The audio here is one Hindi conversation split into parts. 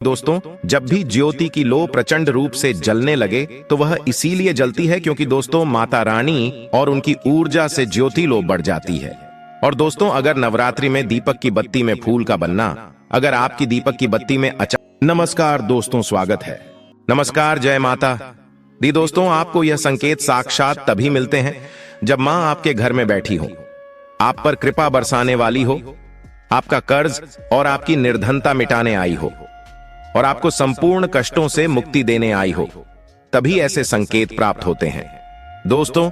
दोस्तों, जब भी ज्योति की लो प्रचंड रूप से जलने लगे तो वह इसीलिए जलती है क्योंकि दोस्तों माता रानी और उनकी ऊर्जा से ज्योति लो बढ़ जाती है। और दोस्तों, अगर नवरात्रि में दीपक की बत्ती में फूल का बनना, अगर आपकी दीपक की बत्ती में नमस्कार दोस्तों, स्वागत है। नमस्कार, जय माता दी। दोस्तों, आपको यह संकेत साक्षात तभी मिलते हैं जब माँ आपके घर में बैठी हो, आप पर कृपा बरसाने वाली हो, आपका कर्ज और आपकी निर्धनता मिटाने आई हो और आपको संपूर्ण कष्टों से मुक्ति देने आई हो, तभी ऐसे संकेत प्राप्त होते हैं। दोस्तों,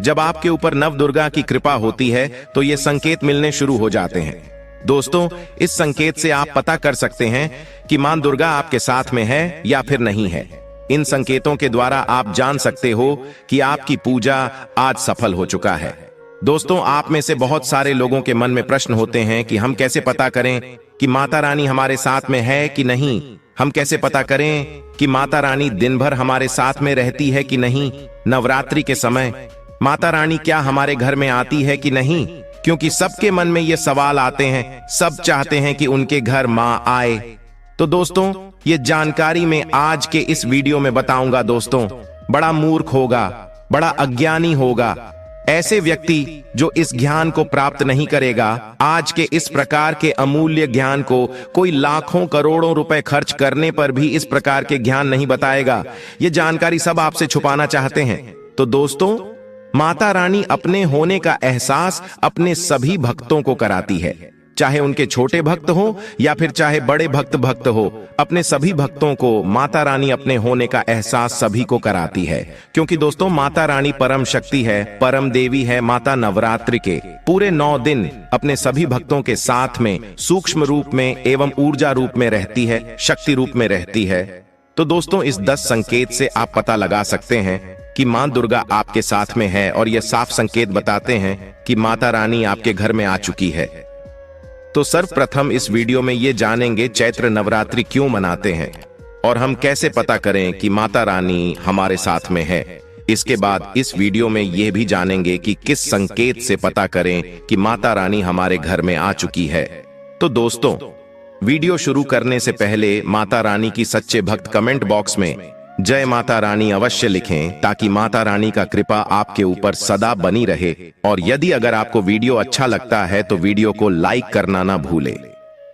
जब आपके ऊपर नव दुर्गा की कृपा होती है तो ये संकेत मिलने शुरू हो जाते हैं। दोस्तों, इस संकेत से आप पता कर सकते हैं कि मां दुर्गा आपके साथ में है या फिर नहीं है। इन संकेतों के द्वारा आप जान सकते हो कि आपकी पूजा आज सफल हो चुका है। दोस्तों, आप में से बहुत सारे लोगों के मन में प्रश्न होते हैं कि हम कैसे पता करें कि माता रानी हमारे साथ में है कि नहीं। हम कैसे पता करें कि माता रानी दिन भर हमारे साथ में रहती है कि नहीं। नवरात्रि के समय माता रानी क्या हमारे घर में आती है कि नहीं, क्योंकि सबके मन में ये सवाल आते हैं। सब चाहते हैं कि उनके घर माँ आए। तो दोस्तों, ये जानकारी मैं आज के इस वीडियो में बताऊंगा। दोस्तों, बड़ा मूर्ख होगा, बड़ा अज्ञानी होगा ऐसे व्यक्ति जो इस ज्ञान को प्राप्त नहीं करेगा। आज के इस प्रकार के अमूल्य ज्ञान को कोई लाखों करोड़ों रुपए खर्च करने पर भी इस प्रकार के ज्ञान नहीं बताएगा। ये जानकारी सब आपसे छुपाना चाहते हैं। तो दोस्तों, माता रानी अपने होने का एहसास अपने सभी भक्तों को कराती है, चाहे उनके छोटे भक्त हो या फिर चाहे बड़े भक्त हो। अपने सभी भक्तों को माता रानी अपने होने का एहसास सभी को कराती है, क्योंकि दोस्तों माता रानी परम शक्ति है, परम देवी है। माता नवरात्रि के पूरे 9 दिन अपने सभी भक्तों के साथ में सूक्ष्म रूप में एवं ऊर्जा रूप में रहती है, शक्ति रूप में रहती है। तो दोस्तों, इस 10 संकेत से आप पता लगा सकते हैं कि मां दुर्गा आपके साथ में है, और ये साफ संकेत बताते हैं कि माता रानी आपके घर में आ चुकी है। तो सर्वप्रथम इस वीडियो में ये जानेंगे चैत्र नवरात्रि क्यों मनाते हैं और हम कैसे पता करें कि माता रानी हमारे साथ में है। इसके बाद इस वीडियो में ये भी जानेंगे कि किस संकेत से पता करें कि माता रानी हमारे घर में आ चुकी है। तो दोस्तों, वीडियो शुरू करने से पहले माता रानी की सच्चे भक्त कमेंट बॉक्स में जय माता रानी अवश्य लिखें, ताकि माता रानी का कृपा आपके ऊपर सदा बनी रहे। और यदि अगर आपको वीडियो अच्छा लगता है तो वीडियो को लाइक करना ना भूले।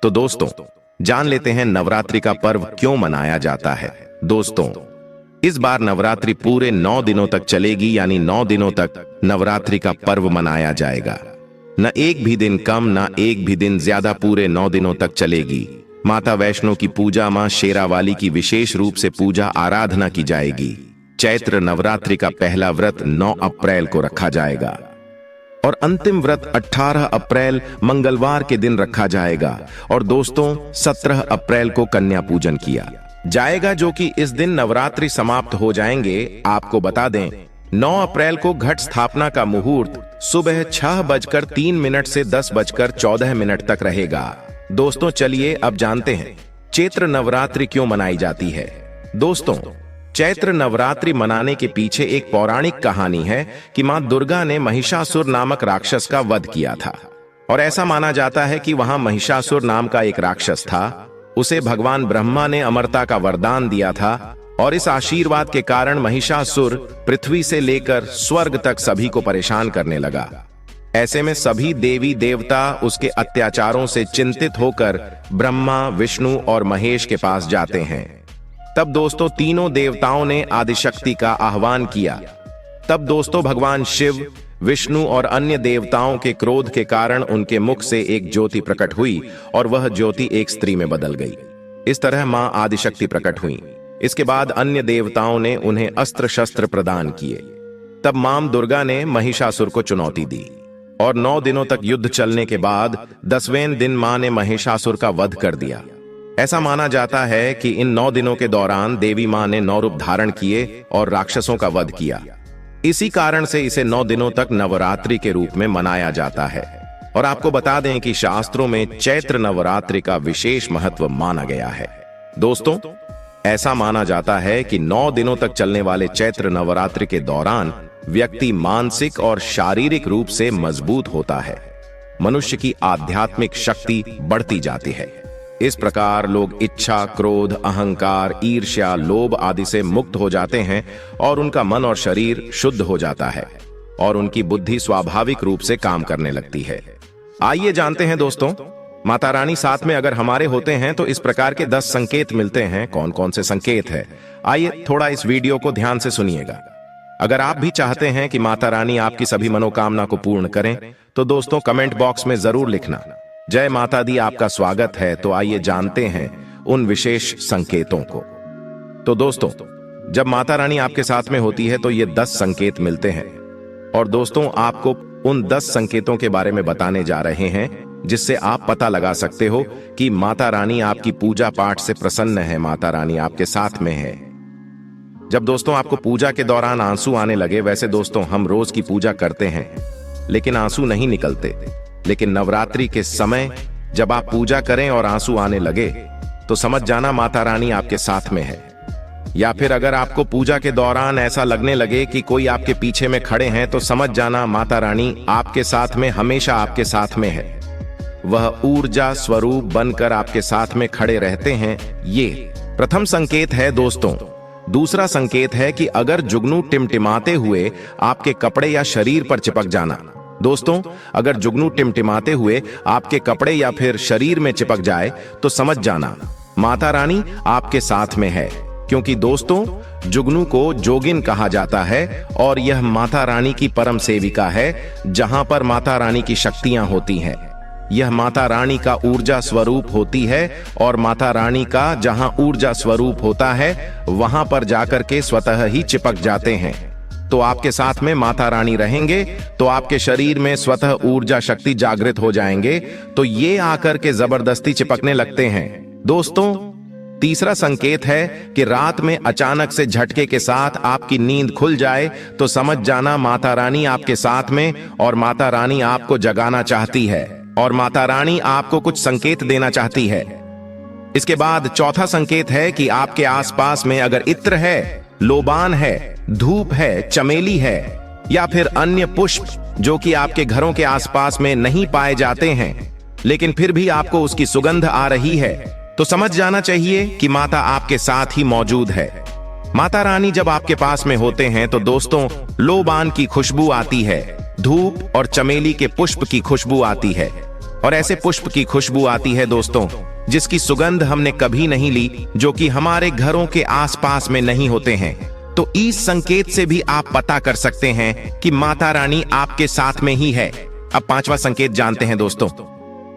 तो दोस्तों, जान लेते हैं नवरात्रि का पर्व क्यों मनाया जाता है। दोस्तों, इस बार नवरात्रि पूरे 9 दिनों तक चलेगी, यानी 9 दिनों तक नवरात्रि का पर्व मनाया जाएगा। न एक भी दिन कम, न एक भी दिन ज्यादा, पूरे 9 दिनों तक चलेगी। माता वैष्णो की पूजा, मां शेरावाली की विशेष रूप से पूजा आराधना की जाएगी। चैत्र नवरात्रि का पहला व्रत 9 अप्रैल को रखा जाएगा और अंतिम व्रत 18 अप्रैल मंगलवार के दिन रखा जाएगा। और दोस्तों, 17 अप्रैल को कन्या पूजन किया जाएगा, जो कि इस दिन नवरात्रि समाप्त हो जाएंगे। आपको बता दें, 9 अप्रैल को घट स्थापना का मुहूर्त सुबह 6:03 से 10:14 तक रहेगा। दोस्तों, चलिए अब जानते हैं चैत्र नवरात्रि क्यों मनाई जाती है। दोस्तों, चैत्र नवरात्रि मनाने के पीछे एक पौराणिक कहानी है कि मां दुर्गा ने महिषासुर नामक राक्षस का वध किया था। और ऐसा माना जाता है कि वहां महिषासुर नाम का एक राक्षस था। उसे भगवान ब्रह्मा ने अमरता का वरदान दिया था, और इस आशीर्वाद के कारण महिषासुर पृथ्वी से लेकर स्वर्ग तक सभी को परेशान करने लगा। ऐसे में सभी देवी देवता उसके अत्याचारों से चिंतित होकर ब्रह्मा, विष्णु और महेश के पास जाते हैं। तब दोस्तों, तीनों देवताओं ने आदिशक्ति का आह्वान किया। तब दोस्तों, भगवान शिव, विष्णु और अन्य देवताओं के क्रोध के कारण उनके मुख से एक ज्योति प्रकट हुई, और वह ज्योति एक स्त्री में बदल गई। इस तरह मां आदिशक्ति प्रकट हुई। इसके बाद अन्य देवताओं ने उन्हें अस्त्र शस्त्र प्रदान किए। तब मां दुर्गा ने महिषासुर को चुनौती दी, और 9 दिनों तक युद्ध चलने के बाद 10वें दिन मां ने महिषासुर का वध कर दिया। ऐसा माना जाता है कि इन 9 दिनों के दौरान देवी मां ने 9 रूप धारण किए और राक्षसों का वध किया। इसी कारण से इसे 9 दिनों तक नवरात्रि के रूप में मनाया जाता है। और आपको बता दें कि शास्त्रों में चैत्र नवरात्रि का विशेष महत्व माना गया है। दोस्तों, ऐसा माना जाता है कि 9 दिनों तक चलने वाले चैत्र नवरात्रि के दौरान व्यक्ति मानसिक और शारीरिक रूप से मजबूत होता है। मनुष्य की आध्यात्मिक शक्ति बढ़ती जाती है। इस प्रकार लोग इच्छा, क्रोध, अहंकार, ईर्ष्या, लोभ आदि से मुक्त हो जाते हैं और उनका मन और शरीर शुद्ध हो जाता है और उनकी बुद्धि स्वाभाविक रूप से काम करने लगती है। आइए जानते हैं दोस्तों, माता रानी साथ में अगर हमारे होते हैं तो इस प्रकार के 10 संकेत मिलते हैं। कौन कौन से संकेत है, आइए थोड़ा इस वीडियो को ध्यान से सुनिएगा। अगर आप भी चाहते हैं कि माता रानी आपकी सभी मनोकामना को पूर्ण करें तो दोस्तों कमेंट बॉक्स में जरूर लिखना जय माता दी, आपका स्वागत है। तो आइए जानते हैं उन विशेष संकेतों को। तो दोस्तों, जब माता रानी आपके साथ में होती है तो ये 10 संकेत मिलते हैं और दोस्तों आपको उन 10 संकेतों के बारे में बताने जा रहे हैं जिससे आप पता लगा सकते हो कि माता रानी आपकी पूजा पाठ से प्रसन्न है, माता रानी आपके साथ में है। जब दोस्तों आपको पूजा के दौरान आंसू आने लगे, वैसे दोस्तों हम रोज की पूजा करते हैं लेकिन आंसू नहीं निकलते, लेकिन नवरात्रि के समय जब आप पूजा करें और आंसू आने लगे तो समझ जाना माता रानी आपके साथ में है। या फिर अगर आपको पूजा के दौरान ऐसा लगने लगे कि कोई आपके पीछे में खड़े हैं तो समझ जाना माता रानी आपके साथ में, हमेशा आपके साथ में है। वह ऊर्जा स्वरूप बनकर आपके साथ में खड़े रहते हैं। ये प्रथम संकेत है दोस्तों। दूसरा संकेत है कि अगर जुगनू टिमटिमाते हुए आपके कपड़े या शरीर पर चिपक जाना। दोस्तों, अगर जुगनू टिमटिमाते हुए आपके कपड़े या फिर शरीर में चिपक जाए तो समझ जाना माता रानी आपके साथ में है, क्योंकि दोस्तों जुगनू को जोगिन कहा जाता है और यह माता रानी की परम सेविका है, जहां पर माता रानी की शक्तियां होती हैं। यह माता रानी का ऊर्जा स्वरूप होती है और माता रानी का जहां ऊर्जा स्वरूप होता है वहां पर जाकर के स्वतः ही चिपक जाते हैं। तो आपके साथ में माता रानी रहेंगे तो आपके शरीर में स्वतः ऊर्जा शक्ति जागृत हो जाएंगे, तो ये आकर के जबरदस्ती चिपकने लगते हैं। दोस्तों, तीसरा संकेत है कि रात में अचानक से झटके के साथ आपकी नींद खुल जाए तो समझ जाना माता रानी आपके साथ में और माता रानी आपको जगाना चाहती है और माता रानी आपको कुछ संकेत देना चाहती है। इसके बाद चौथा संकेत है कि आपके आसपास में अगर इत्र है, लोबान है, धूप है, चमेली है या फिर अन्य पुष्प जो कि आपके घरों के आसपास में नहीं पाए जाते हैं लेकिन फिर भी आपको उसकी सुगंध आ रही है, तो समझ जाना चाहिए कि माता आपके साथ ही मौजूद है। माता रानी जब आपके पास में होते हैं तो दोस्तों लोबान की खुशबू आती है, धूप और चमेली के पुष्प की खुशबू आती है और ऐसे पुष्प की खुशबू आती है दोस्तों जिसकी सुगंध हमने कभी नहीं ली, जो कि हमारे घरों के आसपास में नहीं होते हैं। तो इस संकेत से भी आप पता कर सकते हैं कि माता रानी आपके साथ में ही है। अब पांचवा संकेत जानते हैं दोस्तों।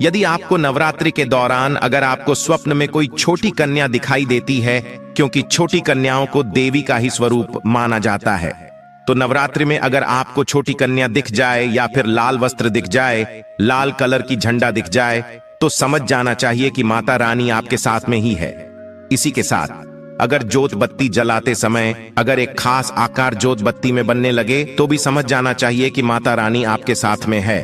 यदि आपको नवरात्रि के दौरान अगर आपको स्वप्न में कोई छोटी कन्या दिखाई देती है, क्योंकि छोटी कन्याओं को देवी का ही स्वरूप माना जाता है, तो नवरात्रि में अगर आपको छोटी कन्या दिख जाए या फिर लाल वस्त्र दिख जाए, लाल कलर की झंडा दिख जाए, तो समझ जाना चाहिए कि माता रानी आपके साथ में ही है। इसी के साथ अगर जोत बत्ती जलाते समय अगर एक खास आकार जोत बत्ती में बनने लगे तो भी समझ जाना चाहिए कि माता रानी आपके साथ में है।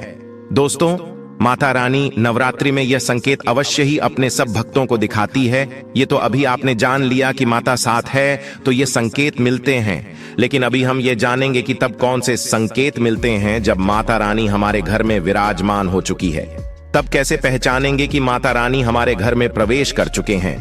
दोस्तों, माता रानी नवरात्रि में यह संकेत अवश्य ही अपने सब भक्तों को दिखाती है। ये तो अभी आपने जान लिया कि माता साथ है तो ये संकेत मिलते हैं, लेकिन अभी हम ये जानेंगे कि तब कौन से संकेत मिलते हैं जब माता रानी हमारे घर में विराजमान हो चुकी है। तब कैसे पहचानेंगे कि माता रानी हमारे घर में प्रवेश कर चुके हैं।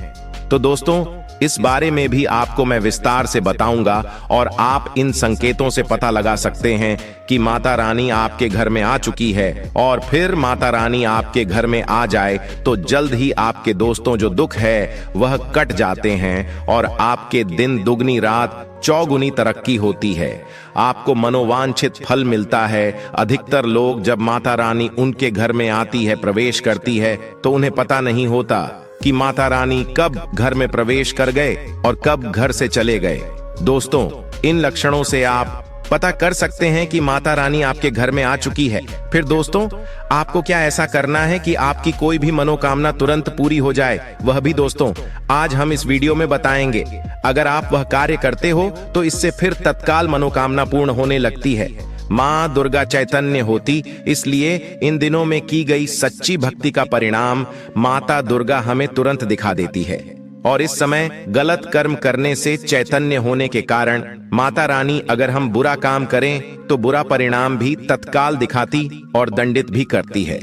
तो दोस्तों इस बारे में भी आपको मैं विस्तार से बताऊंगा और आप इन संकेतों से पता लगा सकते हैं कि माता रानी आपके घर में आ चुकी है। और फिर माता रानी आपके घर में आ जाए तो जल्द ही आपके दोस्तों जो दुख है वह कट जाते हैं और आपके दिन दुगनी रात चौगुनी तरक्की होती है। आपको मनोवांछित फल मिलता है। अधिकतर लोग जब माता रानी उनके घर में आती है, प्रवेश करती है, तो उन्हें पता नहीं होता कि माता रानी कब घर में प्रवेश कर गए और कब घर से चले गए। दोस्तों, इन लक्षणों से आप पता कर सकते हैं कि माता रानी आपके घर में आ चुकी है। फिर दोस्तों, आपको क्या ऐसा करना है कि आपकी कोई भी मनोकामना तुरंत पूरी हो जाए, वह भी दोस्तों आज हम इस वीडियो में बताएंगे। अगर आप वह कार्य करते हो तो इससे फिर तत्काल मनोकामना पूर्ण होने लगती है। माँ दुर्गा चैतन्य होती, इसलिए इन दिनों में की गई सच्ची भक्ति का परिणाम माता दुर्गा हमें तुरंत दिखा देती है। और इस समय गलत कर्म करने से चैतन्य होने के कारण माता रानी अगर हम बुरा काम करें तो बुरा परिणाम भी तत्काल दिखाती और दंडित भी करती है।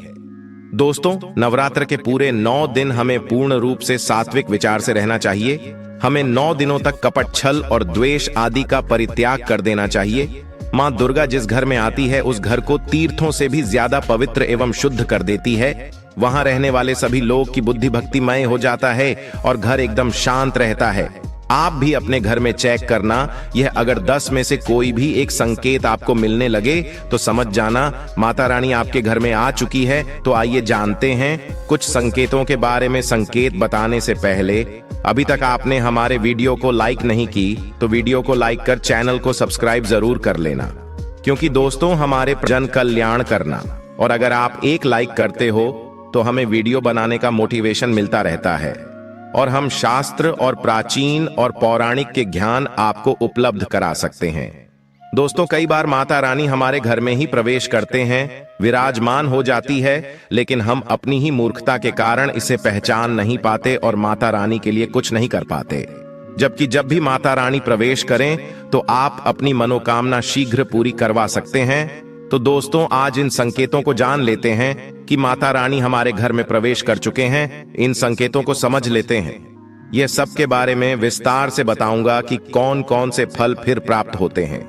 दोस्तों, नवरात्र के पूरे 9 दिन हमें पूर्ण रूप से सात्विक विचार से रहना चाहिए। हमें 9 दिनों तक कपट, छल और द्वेष आदि का परित्याग कर देना चाहिए। माँ दुर्गा जिस घर में आती है उस घर को तीर्थों से भी ज्यादा पवित्र एवं शुद्ध कर देती है। वहां रहने वाले सभी लोग की बुद्धि भक्तिमय हो जाता है और घर एकदम शांत रहता है। आप भी अपने घर में चेक करना, यह अगर 10 में से कोई भी एक संकेत आपको मिलने लगे तो समझ जाना माता रानी आपके घर में आ चुकी है। तो आइए जानते हैं कुछ संकेतों के बारे में। संकेत बताने से पहले अभी तक आपने हमारे वीडियो को लाइक नहीं की तो वीडियो को लाइक कर चैनल को सब्सक्राइब जरूर कर लेना, क्योंकि दोस्तों हमारे जन कल्याण करना, और अगर आप एक लाइक करते हो तो हमें वीडियो बनाने का मोटिवेशन मिलता रहता है और हम शास्त्र और प्राचीन और पौराणिक के ज्ञान आपको उपलब्ध करा सकते हैं। दोस्तों, कई बार माता रानी हमारे घर में ही प्रवेश करते हैं, विराजमान हो जाती है, लेकिन हम अपनी ही मूर्खता के कारण इसे पहचान नहीं पाते और माता रानी के लिए कुछ नहीं कर पाते। जबकि जब भी माता रानी प्रवेश करें तो आप अपनी मनोकामना शीघ्र पूरी करवा सकते हैं। तो दोस्तों, आज इन संकेतों को जान लेते हैं कि माता रानी हमारे घर में प्रवेश कर चुके हैं। इन संकेतों को समझ लेते हैं। यह सब के बारे में विस्तार से बताऊंगा कि कौन कौन से फल फिर प्राप्त होते हैं।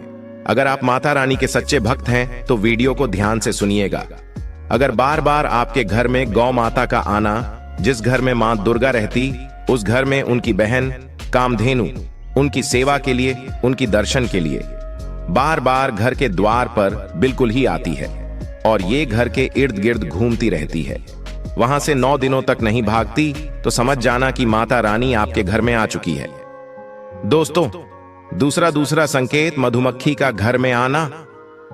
अगर आप माता रानी के सच्चे भक्त हैं तो वीडियो को ध्यान से सुनिएगा। अगर बार बार आपके घर में गौ माता का आना, जिस घर में मां दुर्गा रहती उस घर में उनकी बहन कामधेनु उनकी सेवा के लिए, उनकी दर्शन के लिए बार बार घर के द्वार पर बिल्कुल ही आती है और ये घर के इर्द गिर्द घूमती रहती है, वहां से 9 दिनों तक नहीं भागती, तो समझ जाना कि माता रानी आपके घर में आ चुकी है। दोस्तों, दूसरा संकेत मधुमक्खी का घर में आना।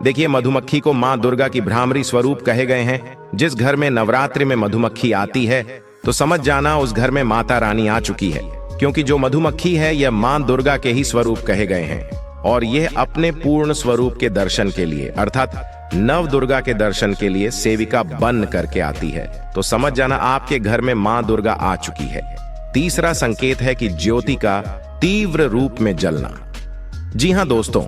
देखिए, मधुमक्खी को मां दुर्गा की भ्रामरी स्वरूप कहे गए हैं। जिस घर में नवरात्रि में मधुमक्खी आती है तो समझ जाना उस घर में माता रानी आ चुकी है, क्योंकि जो मधुमक्खी है यह मां दुर्गा के ही स्वरूप कहे गए हैं और यह अपने पूर्ण स्वरूप के दर्शन के लिए अर्थात नव दुर्गा के दर्शन के लिए सेविका बन करके आती है। तो समझ जाना आपके घर में मां दुर्गा आ चुकी है। तीसरा संकेत है कि ज्योति का तीव्र रूप में जलना। जी हां दोस्तों,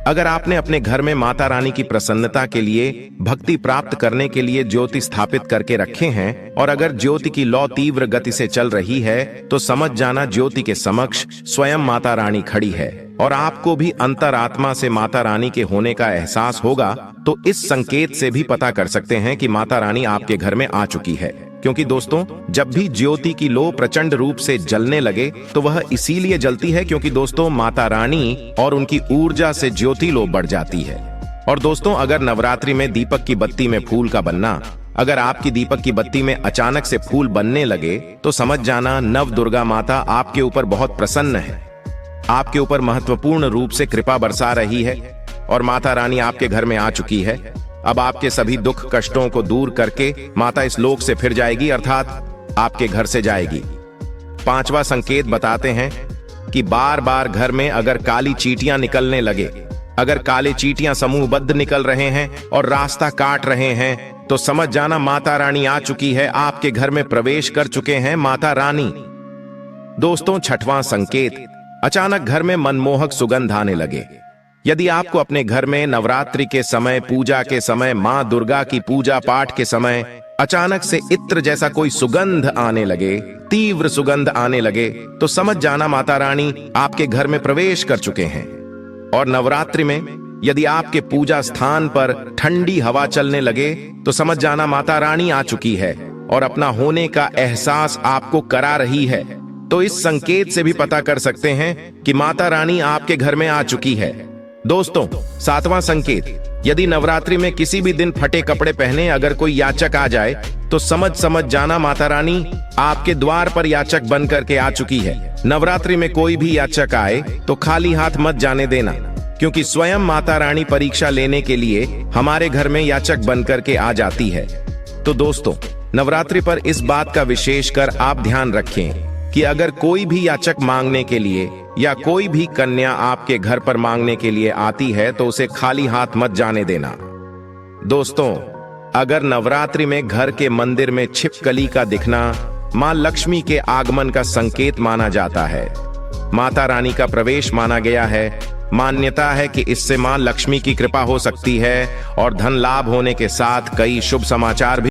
अगर आपने अपने घर में माता रानी की प्रसन्नता के लिए, भक्ति प्राप्त करने के लिए ज्योति स्थापित करके रखे हैं और अगर ज्योति की लौ तीव्र गति से चल रही है तो समझ जाना ज्योति के समक्ष स्वयं माता रानी खड़ी है और आपको भी अंतरात्मा से माता रानी के होने का एहसास होगा। तो इस संकेत से भी पता कर सकते हैं कि माता रानी आपके घर में आ चुकी है, क्योंकि दोस्तों जब भी ज्योति की लो प्रचंड रूप से जलने लगे तो वह इसीलिए जलती है क्योंकि दोस्तों माता रानी और उनकी ऊर्जा से ज्योति लो बढ़ जाती है। और दोस्तों, अगर नवरात्रि में दीपक की बत्ती में फूल का बनना, अगर आपकी दीपक की बत्ती में अचानक से फूल बनने लगे तो समझ जाना नव दुर्गा माता आपके ऊपर बहुत प्रसन्न है, आपके ऊपर महत्वपूर्ण रूप से कृपा बरसा रही है और माता रानी आपके घर में आ चुकी है। अब आपके सभी दुख कष्टों को दूर करके माता इस लोक से फिर जाएगी, अर्थात आपके घर से जाएगी। 5वां संकेत बताते हैं कि बार बार घर में अगर काली चींटियां निकलने लगे, अगर काले चींटियां समूहबद्ध निकल रहे हैं और रास्ता काट रहे हैं तो समझ जाना माता रानी आ चुकी है, आपके घर में प्रवेश कर चुके हैं माता रानी। दोस्तों, 6वां संकेत, अचानक घर में मनमोहक सुगंध आने लगे। यदि आपको अपने घर में नवरात्रि के समय, पूजा के समय, मां दुर्गा की पूजा पाठ के समय अचानक से इत्र जैसा कोई सुगंध आने लगे, तीव्र सुगंध आने लगे, तो समझ जाना माता रानी आपके घर में प्रवेश कर चुके हैं। और नवरात्रि में यदि आपके पूजा स्थान पर ठंडी हवा चलने लगे तो समझ जाना माता रानी आ चुकी है और अपना होने का एहसास आपको करा रही है। तो इस संकेत से भी पता कर सकते हैं कि माता रानी आपके घर में आ चुकी है। दोस्तों, 7वां संकेत, यदि नवरात्रि में किसी भी दिन फटे कपड़े पहने अगर कोई याचक आ जाए तो समझ जाना माता रानी आपके द्वार पर याचक बन करके आ चुकी है। नवरात्रि में कोई भी याचक आए तो खाली हाथ मत जाने देना, क्योंकि स्वयं माता रानी परीक्षा लेने के लिए हमारे घर में याचक बन करके आ जाती है। तो दोस्तों, नवरात्रि पर इस बात का विशेष कर आप ध्यान रखें कि अगर कोई भी याचक मांगने के लिए या कोई भी कन्या आपके घर पर मांगने के लिए आती है तो उसे खाली हाथ मत जाने देना। दोस्तों, अगर नवरात्रि में घर के मंदिर में छिपकली का दिखना मां लक्ष्मी के आगमन का संकेत माना जाता है, माता रानी का प्रवेश माना गया है। मान्यता है कि इससे मां लक्ष्मी की कृपा हो सकती है और धन लाभ होने के साथ कई शुभ समाचार भी